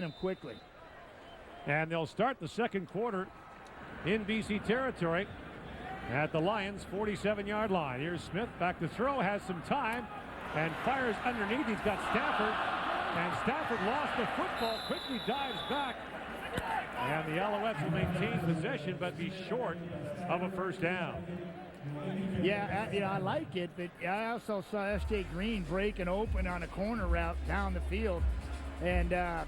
him quickly. And they'll start the second quarter in BC territory at the Lions' 47-yard line. Here's Smith back to throw, has some time, and fires underneath. He's got Stafford, and Stafford lost the football, quickly dives back, and the Alouettes will maintain possession but be short of a first down. Yeah, I like it, but I also saw S.J. Green breaking open on a corner route down the field, and I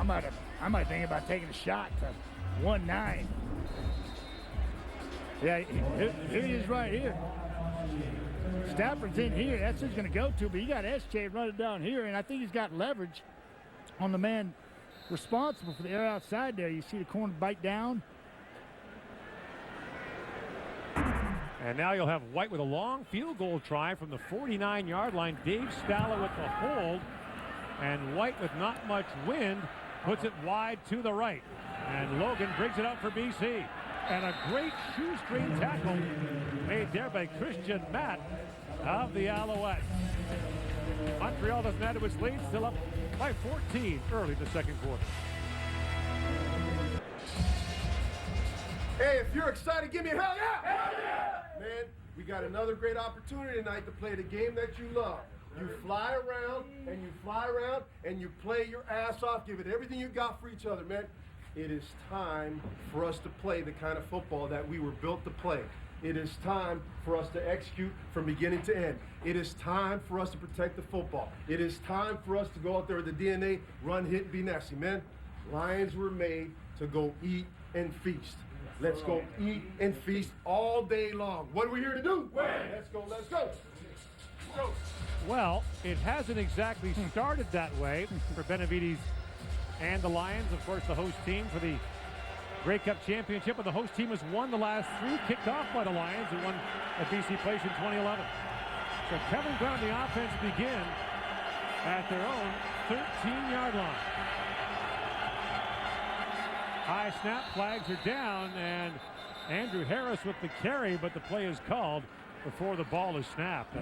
might think about taking a shot to 1-9. Yeah, here he is right here. Stafford's in here. That's who he's going to go to, but you got S.J. running down here, and I think he's got leverage on the man responsible for the air outside there. You see the corner bite down. And now you'll have White with a long field goal try from the 49-yard line. Dave Stalla with the hold, and White with not much wind puts it wide to the right. And Logan brings it up for BC. And a great shoestring tackle made there by Christian Matt of the Alouettes. Montreal doesn't add to its lead, still up by 14 early in the second quarter. Hey, if you're excited, give me a hell yeah! Hell yeah! Man, we got another great opportunity tonight to play the game that you love. You fly around, and you fly around, and you play your ass off. Give it everything you got for each other, man. It is time for us to play the kind of football that we were built to play. It is time for us to execute from beginning to end. It is time for us to protect the football. It is time for us to go out there with the DNA, run, hit, be nasty, man. Lions were made to go eat and feast. Let's go eat and feast all day long. What are we here to do? Win. Let's go, let's go. Let's go. Well, it hasn't exactly started that way for Benavides and the Lions. Of course, the host team for the Grey Cup Championship, and the host team has won the last three, kicked off by the Lions, who won at BC Place in 2011. So Kevin Glenn and the offense begin at their own 13-yard line. High snap, flags are down, and Andrew Harris with the carry, but the play is called before the ball is snapped.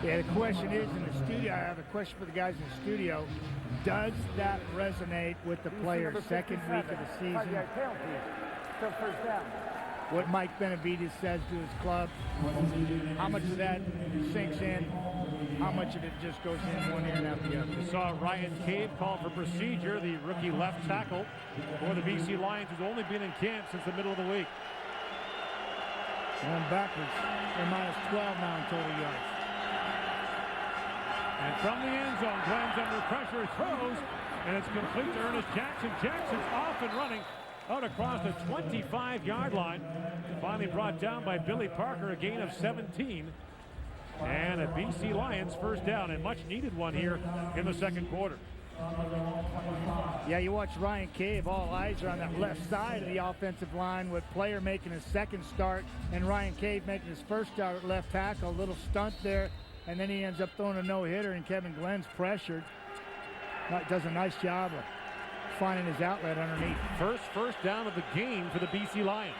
Yeah, the question is in the studio, I have a question for the guys in the studio. Does that resonate with the players' second week of the season? What Mike Benavides says to his club, how much of that sinks in? How much of it just goes in one ear and out the other? We saw Ryan Cave call for procedure, the rookie left tackle for the BC Lions, who's only been in camp since the middle of the week. Going backwards, they're minus 12 now in total yards. And from the end zone, Glenn's under pressure, throws, and it's complete to Ernest Jackson. Jackson's off and running out across the 25-yard line. Finally brought down by Billy Parker, a gain of 17. And a BC Lions first down, and much needed one here in the second quarter. Yeah, you watch Ryan Cave, all eyes are on that left side of the offensive line with Player making his second start and Ryan Cave making his first start at left tackle. A little stunt there, and then he ends up throwing a no-hitter, and Kevin Glenn's pressured. Does a nice job of finding his outlet underneath. First down of the game for the BC Lions.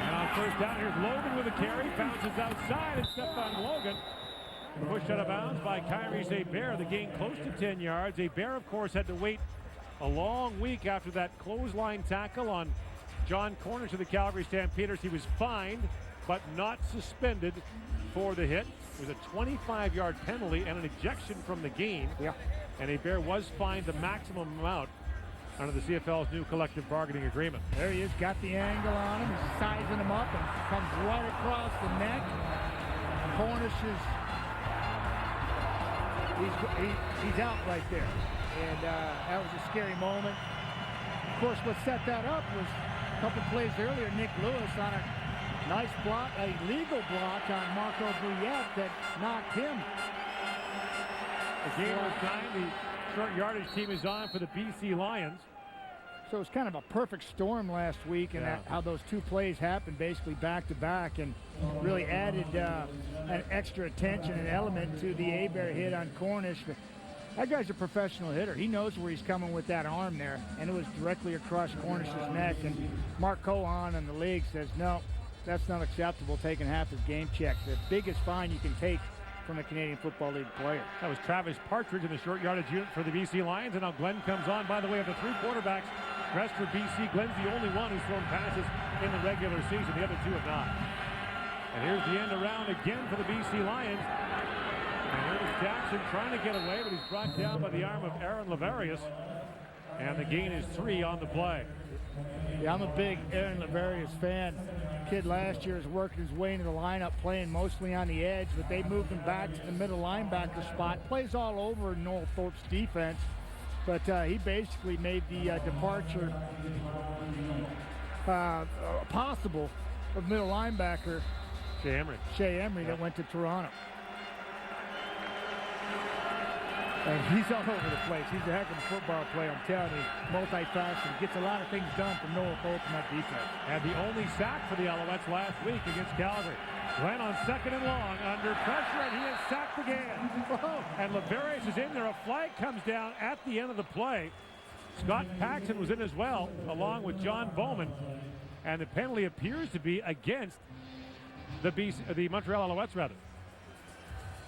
And on first down, here's Logan with a carry, bounces outside and stepped on Logan. Pushed out of bounds by Kyrie Hebert. The gain close to 10 yards. Hebert, of course, had to wait a long week after that clothesline tackle on John Cornish of the Calgary Stampeders. He was fined, but not suspended for the hit. It was a 25-yard penalty and an ejection from the game. Yeah. And Hebert was fined the maximum amount under the CFL's new collective bargaining agreement. There he is, got the angle on him. He's sizing him up and comes right across the neck. Cornish is... He's out right there, and that was a scary moment. Of course, what set that up was a couple plays earlier, Nick Lewis on a nice block, a legal block on Marco Bouillette that knocked him. The game was time. The short yardage team is on for the BC Lions. So it's kind of a perfect storm last week, and how those two plays happened basically back-to-back, and really added an extra attention and element to the Hebert hit on Cornish. That guy's a professional hitter. He knows where he's coming with that arm there, and it was directly across Cornish's neck. And Mark Cohen in the league says, no, that's not acceptable, taking half his game check. The biggest fine you can take from a Canadian Football League player. That was Travis Partridge in the short yardage unit for the BC Lions, and now Glenn comes on. By the way, of the 3 quarterbacks dressed for BC, Glenn's the only one who's thrown passes in the regular season. The other 2 have not. And here's the end around again for the BC Lions. And here's Jackson trying to get away, but he's brought down by the arm of Aaron Laverius. And the gain is 3 on the play. Yeah, I'm a big Aaron Laverius fan. Kid last year is working his way into the lineup, playing mostly on the edge, but they moved him back to the middle linebacker spot. Plays all over Noel Thorpe's defense, but he basically made the departure possible of middle linebacker Shea Emery that went to Toronto. And he's all over the place. He's a heck of a football player, I'm telling you. Multifaceted. Gets a lot of things done from Noel Thorpe in that defense. Had the only sack for the Alouettes last week against Calgary. Glenn on 2nd and long, under pressure, and he is sacked again. And Laverius is in there. A flag comes down at the end of the play. Scott Paxson was in as well, along with John Bowman. And the penalty appears to be against the Montreal Alouettes, rather.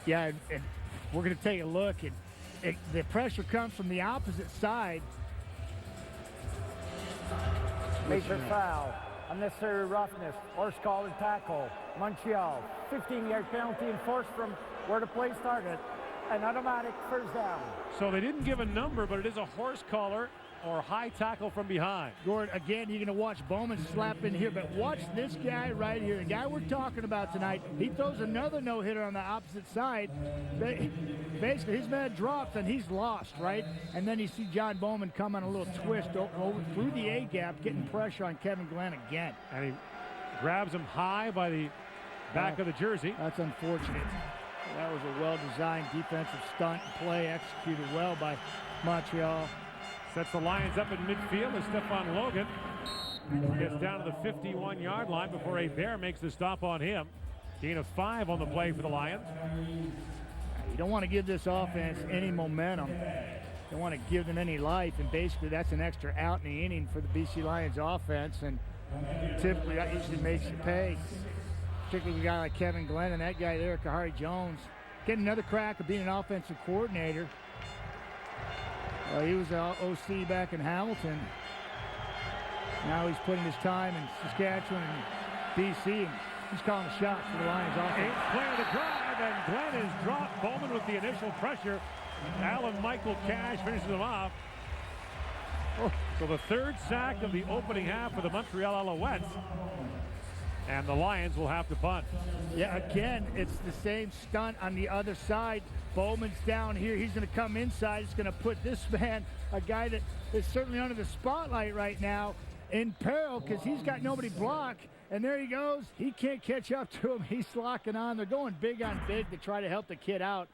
Yeah, and we're going to take a look. And the pressure comes from the opposite side. Major foul, unnecessary roughness, horse collar tackle. Montreal, 15-yard penalty enforced from where the play started. An automatic first down. So they didn't give a number, but it is a horse collar or high tackle from behind. Gord, again, you're going to watch Bowman slap in here, but watch this guy right here. The guy we're talking about tonight, he throws another no-hitter on the opposite side. Basically, his man drops, and he's lost, right? And then you see John Bowman come on a little twist over through the A-gap, getting pressure on Kevin Glenn again. And he grabs him high by the back of the jersey. That's unfortunate. That was a well-designed defensive stunt play, executed well by Montreal. Sets the Lions up in midfield as Stephon Logan gets down to the 51-yard line before a Bear makes the stop on him. Gain of 5 on the play for the Lions. You don't want to give this offense any momentum. You don't want to give them any life, and basically that's an extra out in the inning for the BC Lions offense, and typically that usually makes you pay, particularly with a guy like Kevin Glenn and that guy there, Kahari Jones, getting another crack of being an offensive coordinator. He was an OC back in Hamilton. Now he's putting his time in Saskatchewan and BC, and he's calling the shots for the Lions offense. 8th play of the drive, and Glenn is dropped. Bowman with the initial pressure. Alan Michael Cash finishes him off. So the 3rd sack of the opening half for the Montreal Alouettes. And the Lions will have to punt. Yeah, again, it's the same stunt on the other side. Bowman's down here. He's going to come inside. He's going to put this man, a guy that is certainly under the spotlight right now, in peril because he's got nobody block. And there he goes. He can't catch up to him. He's locking on. They're going big on big to try to help the kid out.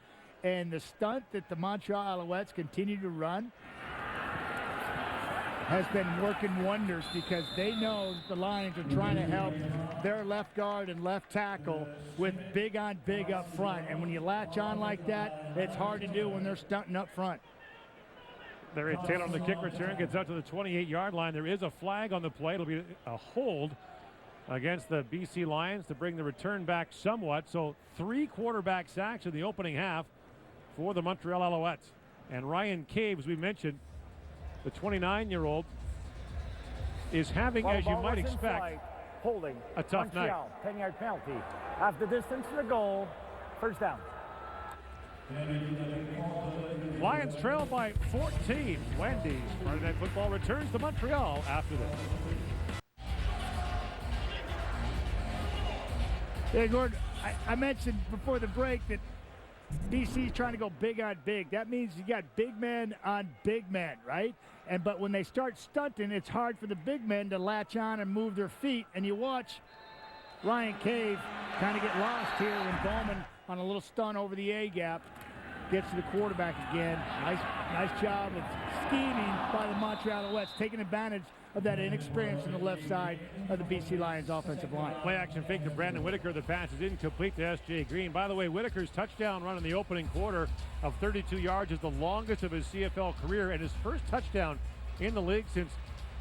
And the stunt that the Montreal Alouettes continue to run has been working wonders because they know that the Lions are trying to help their left guard and left tackle with big on big up front. And when you latch on like that, it's hard to do when they're stunting up front. There is Taylor on the kick return, gets up to the 28-yard line. There is a flag on the play. It'll be a hold against the BC Lions to bring the return back somewhat. So 3 quarterback sacks in the opening half for the Montreal Alouettes. And Ryan Caves, we mentioned, the 29-year-old, is having, as you might expect, holding a tough Montreal, night. 10-yard penalty. Half the distance to the goal, first down. Lions trail by 14. Wendy's Friday Night Football returns to Montreal after this. Hey, Gordon, I mentioned before the break that BC's trying to go big on big. That means you got big men on big men, right? But when they start stunting, it's hard for the big men to latch on and move their feet. And you watch Ryan Cave kind of get lost here when Bowman, on a little stunt over the A-gap, gets to the quarterback again. Nice job of scheming by the Montreal Alouettes, taking advantage of that inexperience on the left side of the BC Lions offensive line. Play action fake to Brandon Whitaker. The pass is incomplete to S.J. Green. By the way, Whitaker's touchdown run in the opening quarter of 32 yards is the longest of his CFL career and his first touchdown in the league since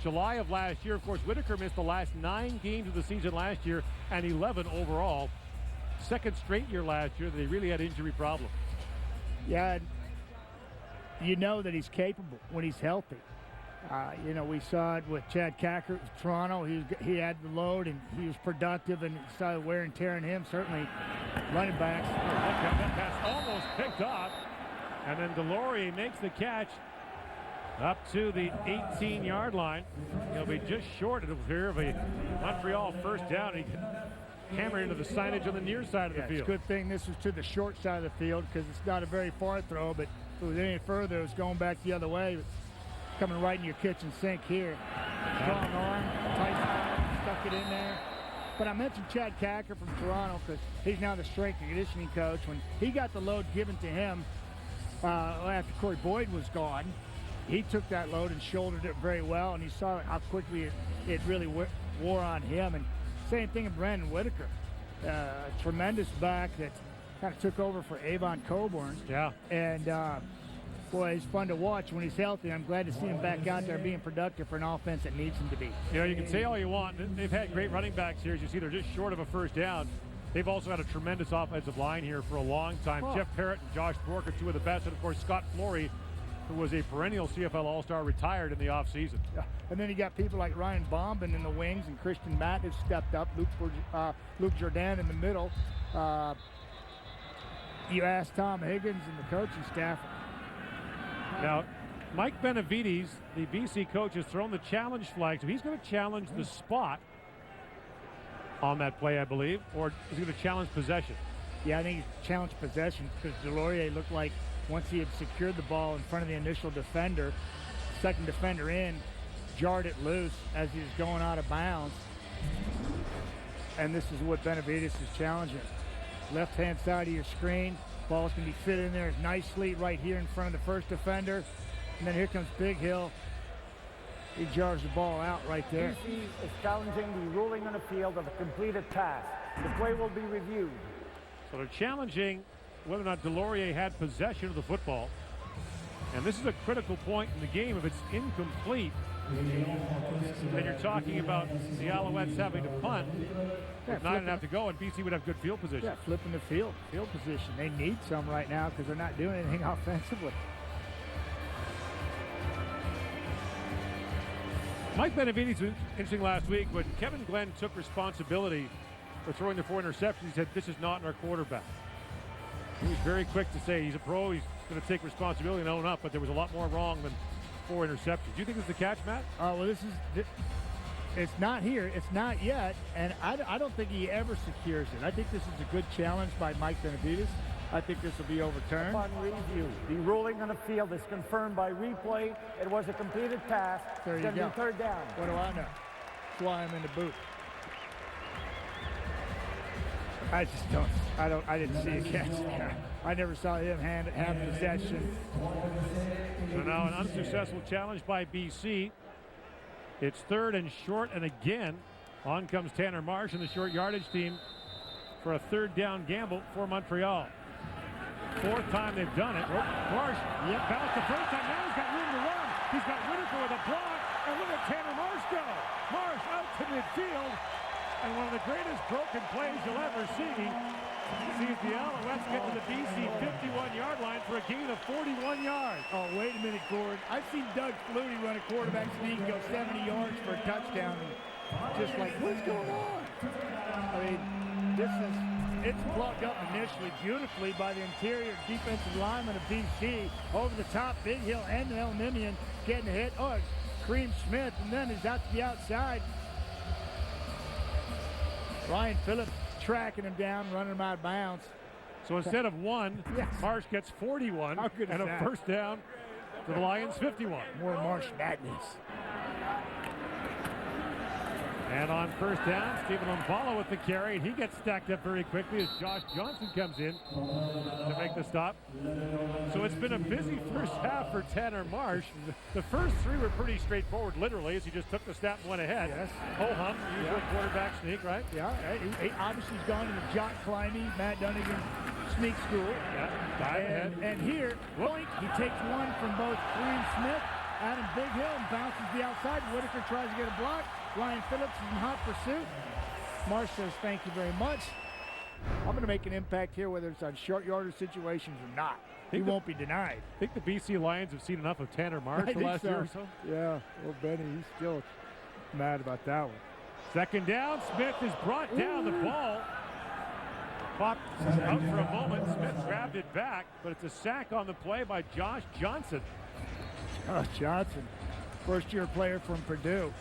July of last year. Of course, Whitaker missed the last 9 games of the season last year and 11 overall. second straight year last year that he really had injury problems. Yeah, you know that he's capable when he's healthy. You know, we saw it with Chad Cacker at Toronto. He had the load and he was productive, and you saw the wear and tear in him. Certainly, running backs. That pass almost picked off, and then Delorier makes the catch up to the 18-yard line. He'll be just short of here of a Montreal first down. He hammered into the signage on the near side of the field. It's a good thing this was to the short side of the field because it's not a very far throw, but if it was any further, it was going back the other way. Coming right in your kitchen sink here. Strong arm, tight, stuck it in there. But I mentioned Chad Cacker from Toronto because he's now the strength and conditioning coach. When he got the load given to him after Corey Boyd was gone, he took that load and shouldered it very well, and you saw how quickly it really wore on him. And same thing with Brandon Whitaker, a tremendous back that kind of took over for Avon Coburn. Yeah. And boy, he's fun to watch when he's healthy. I'm glad to see him back out there being productive for an offense that needs him to be. You know, you can say all you want. They've had great running backs here. As you see, they're just short of a first down. They've also had a tremendous offensive line here for a long time. Oh. Jeff Parrott and Josh Bork are two of the best. And, of course, Scott Flory, who was a perennial CFL All-Star, retired in the offseason. And then you got people like Ryan Bombin in the wings and Christian Matt has stepped up. Luke Jordan in the middle. You ask Tom Higgins and the coaching staff. Now, Mike Benavides, the BC coach, has thrown the challenge flag, so he's going to challenge the spot on that play, I believe, or is he going to challenge possession? Yeah, I think he challenged possession because Delorier looked like once he had secured the ball in front of the initial defender, second defender in, jarred it loose as he was going out of bounds. And this is what Benavides is challenging. Left-hand side of your screen. Ball's going to be fit in there nicely right here in front of the first defender. And then here comes Big Hill. He jars the ball out right there. BC is challenging the ruling on the field of a completed pass. The play will be reviewed. So they're challenging whether or not Delorier had possession of the football. And this is a critical point in the game. If it's incomplete, then you're talking about the Alouettes having to punt with 9.5 to go, and BC would have good field position. Yeah, flipping the field position. They need some right now because they're not doing anything offensively. Mike Benavides was interesting last week when Kevin Glenn took responsibility for throwing the 4 interceptions. He said, "This is not our quarterback." He was very quick to say he's a pro, he's going to take responsibility and own up, but there was a lot more wrong than 4 interceptions. Do you think it's the catch, Matt? Well, it's not here. It's not yet, and I don't think he ever secures it. I think this is a good challenge by Mike Benavides. I think this will be overturned. Upon review, the ruling on the field is confirmed by replay. It was a completed pass. There you It's go. gonna be third down. What do I know? That's why I'm in the booth. I just don't. I didn't see a catch there. I never saw him have possession. So now an unsuccessful challenge by BC. It's 3rd and short, and again, on comes Tanner Marsh and the short yardage team for a 3rd down gamble for Montreal. 4th time they've done it. Marsh bounced the first time. Now he's got room to run. He's got Whitaker with a block, and look at Tanner Marsh go. Marsh out to midfield, and one of the greatest broken plays you'll ever see. Sees the Alouettes get to the BC 51-yard line for a gain of 41 yards. Oh, wait a minute, Gord. I've seen Doug Flutie run a quarterback sneak and go 70 yards for a touchdown. Just like, what's going on? I mean, it's plugged up initially beautifully by the interior defensive lineman of BC. Over the top, Big Hill and the Elminian getting hit. Oh, Kareem Smith, and then he's out to the outside. Ryan Phillips tracking him down, running him out of bounds. So instead of 1, Yes. Marsh gets 41 How good is and a that? first down to the Lions 51. More Marsh madness. And on first down, Stephen Lumbala with the carry, and he gets stacked up very quickly as Josh Johnson comes in to make the stop. So it's been a busy first half for Tanner Marsh. The first 3 were pretty straightforward, literally, as he just took the snap and went ahead. Yes. Ho-hum, usual quarterback sneak, right? Yeah, he obviously has gone to the Jock Climbing, Matt Dunnigan sneak school. Yeah, dive ahead. And here, point, he takes one from both Kareem Smith, Adam Big Hill, and bounces the outside. Whitaker tries to get a block. Ryan Phillips is in hot pursuit. Marsh says thank you very much. I'm going to make an impact here, whether it's on short yardage situations or not. He won't be denied. I think the BC Lions have seen enough of Tanner Marsh the last year or so. Yeah, well, Benny, he's still mad about that one. Second down, Smith is brought down. The ball popped out for a moment. Smith grabbed it back, but it's a sack on the play by Josh Johnson. Johnson, first-year player from Purdue.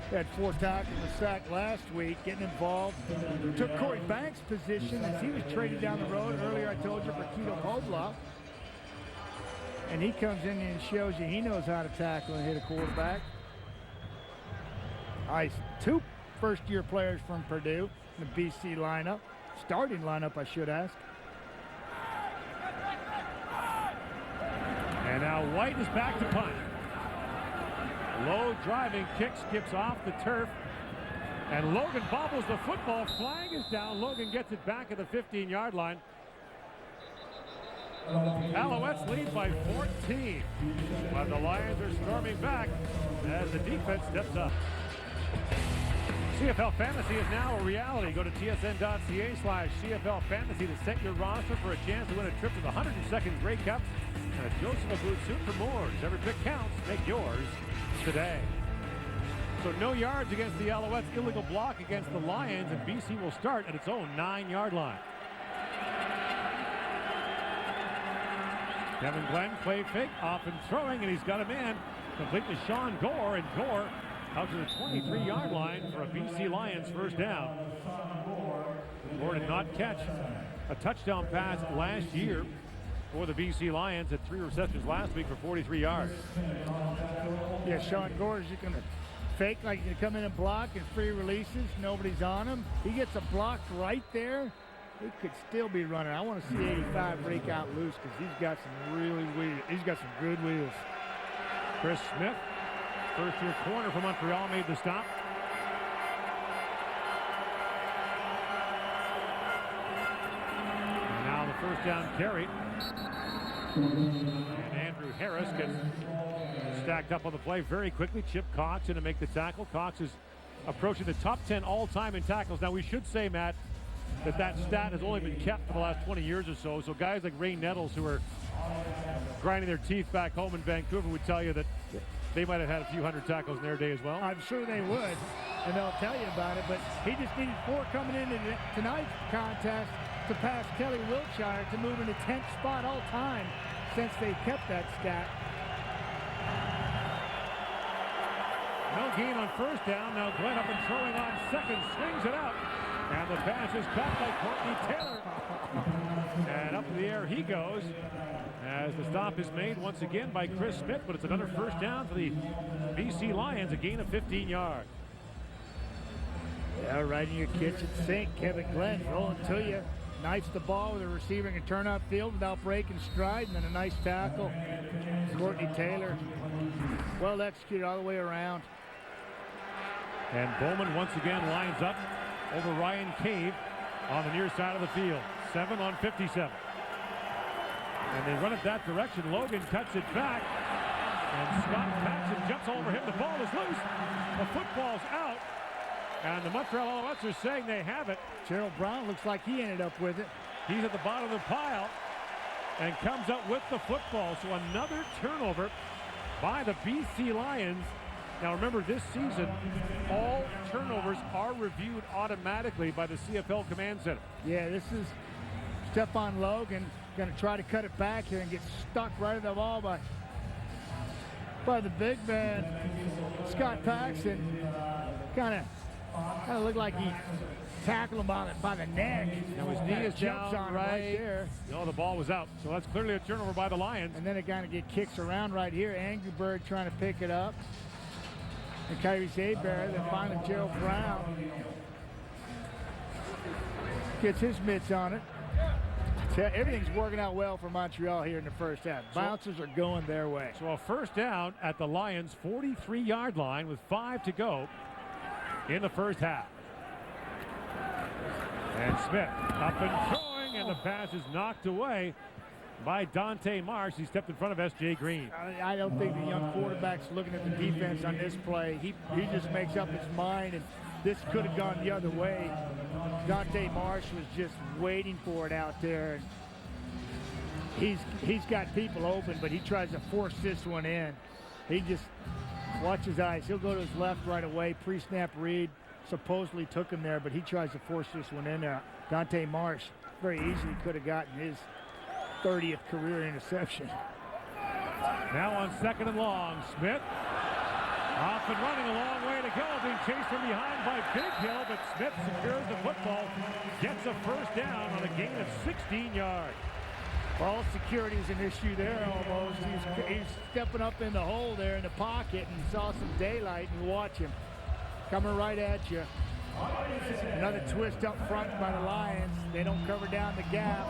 He had 4 tackles and a sack last week, getting involved. Took Corey Banks' position as he was traded down the road earlier, I told you, for Keto Kovloff. And he comes in and shows you he knows how to tackle and hit a quarterback. Nice. 2 first-year players from Purdue in the BC lineup. Starting lineup, I should ask. And now White is back to punt. Low driving kick skips off the turf. And Logan bobbles the football. Flag is down. Logan gets it back at the 15-yard line. Alouettes lead by 14. But the Lions are storming back as the defense steps up. CFL Fantasy is now a reality. Go to tsn.ca/CFL Fantasy to set your roster for a chance to win a trip to the 102nd Grey Cup and a Joseph Abood suit for more. Every pick counts. Make yours today. So no yards against the Alouettes. Illegal block against the Lions, and BC will start at its own 9-yard line. Kevin Glenn play fake, off and throwing, and he's got a man complete to Sean Gore, and Gore out to the 23-yard line for a BC Lions first down. Gore did not catch a touchdown pass last year for the BC Lions, at 3 receptions last week for 43 yards. Yeah, Sean Gore is just going to fake like he's going to come in and block, and free releases. Nobody's on him. He gets a block right there. He could still be running. I want to see 85 break out loose because he's got some good wheels. Chris Smith, first-year corner for Montreal, made the stop. And now the first down carry. And Andrew Harris gets stacked up on the play very quickly. Chip Cox in to make the tackle. Cox is approaching the top 10 all-time in tackles. Now we should say, Matt, that stat has only been kept for the last 20 years or so. So guys like Ray Nettles, who are grinding their teeth back home in Vancouver, would tell you that they might have had a few hundred tackles in their day as well. I'm sure they would, and they'll tell you about it, but he just needed 4 coming into tonight's contest to pass Kelly Wiltshire to move into 10th spot all time since they kept that stat. No gain on first down. Now Glenn up and throwing on second, swings it out. And the pass is caught by Courtney Taylor. And up in the air he goes as the stop is made once again by Chris Smith, but it's another first down for the BC Lions, a gain of 15 yards. Yeah, right in your kitchen sink. Kevin Glenn rolling to you. Knifes the ball with a receiver and turn up field without breaking stride, and then a nice tackle. Courtney Taylor, well executed all the way around. And Bowman once again lines up over Ryan Cave on the near side of the field. 7 on 57. And they run it that direction. Logan cuts it back. And Scott Paxson jumps over him. The ball is loose. The football's out. And the Montreal Alouettes are saying they have it. Gerald Brown looks like he ended up with it. He's at the bottom of the pile and comes up with the football. So another turnover by the BC Lions. Now remember, this season, all turnovers are reviewed automatically by the CFL Command Center. Yeah, this is Stephon Logan going to try to cut it back here and get stuck right at the ball by the big man, Scott Paxson. Kind of looked like he tackled him by the neck. Now his knee is down on right there. No, the ball was out. So that's clearly a turnover by the Lions. And then it kind of get kicks around right here. Angry Bird trying to pick it up. And Kyrie Zaber, then finally Gerald Brown gets his mitts on it. Everything's working out well for Montreal here in the first half. Bouncers are going their way. So a first down at the Lions' 43-yard line with 5 to go in the first half. And Smith up and throwing, and the pass is knocked away by Dante Marsh. He stepped in front of S.J. Green. I don't think the young quarterback's looking at the defense on this play. He just makes up his mind and this could have gone the other way. Dante Marsh was just waiting for it out there. And he's got people open, but he tries to force this one in. He just, watch his eyes. He'll go to his left right away. Pre-snap read supposedly took him there, but he tries to force this one in there. Dante Marsh very easily could have gotten his 30th career interception. Now on 2nd and long, Smith off and running, a long way to go, being chased from behind by Big Hill, but Smith secures the football, gets a first down on a gain of 16 yards. Ball security is an issue there almost. He's stepping up in the hole there in the pocket and saw some daylight, and watch him coming right at you. Another twist up front by the Lions. They don't cover down the gap.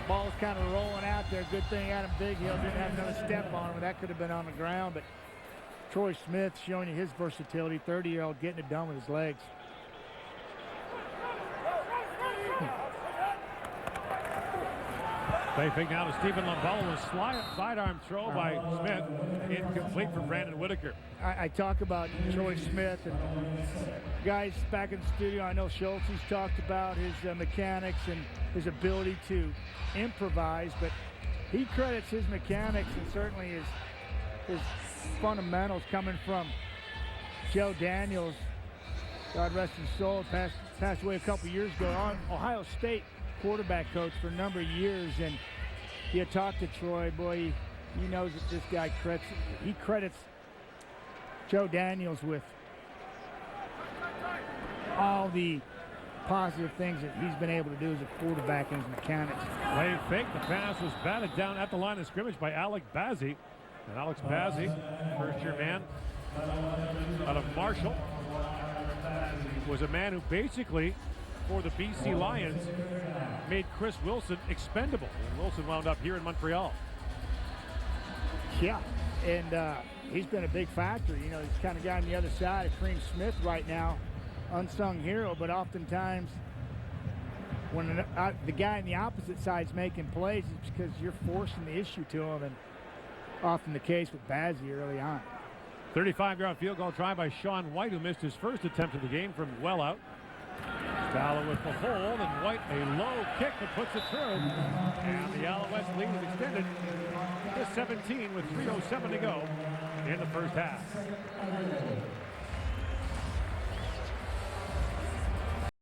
Ball's kind of rolling out there. Good thing Adam Big Hill didn't have another step on him. That could have been on the ground, but Troy Smith showing you his versatility. 30-year-old getting it done with his legs. They fake now to Stephen Lombello. A sidearm throw by Smith. Incomplete for Brandon Whitaker. I talk about Troy Smith, and guys back in the studio, I know Schultz, he's talked about his mechanics and his ability to improvise, but he credits his mechanics and certainly his fundamentals coming from Joe Daniels, God rest his soul, passed away a couple years ago, on Ohio State quarterback coach for a number of years. And you talk to Troy, boy, he knows that this guy credits Joe Daniels with all the positive things that he's been able to do as a quarterback and his mechanics. They fake. The pass was batted down at the line of scrimmage by Alec Bazzi. And Alex Bazzi, first-year man out of Marshall, was a man who basically, for the BC Lions, made Chris Wilson expendable. And Wilson wound up here in Montreal. Yeah, and he's been a big factor. You know, he's kind of guy on the other side of Kareem Smith right now, unsung hero, but oftentimes when the guy on the opposite side's making plays, it's because you're forcing the issue to him, and often the case with Bazzi early on. 35-yard field goal try by Sean White, who missed his first attempt of the game from well out. Stallo with the hold, and White a low kick that puts it through. And the Alouettes lead is extended to 17 with 3:07 to go in the first half.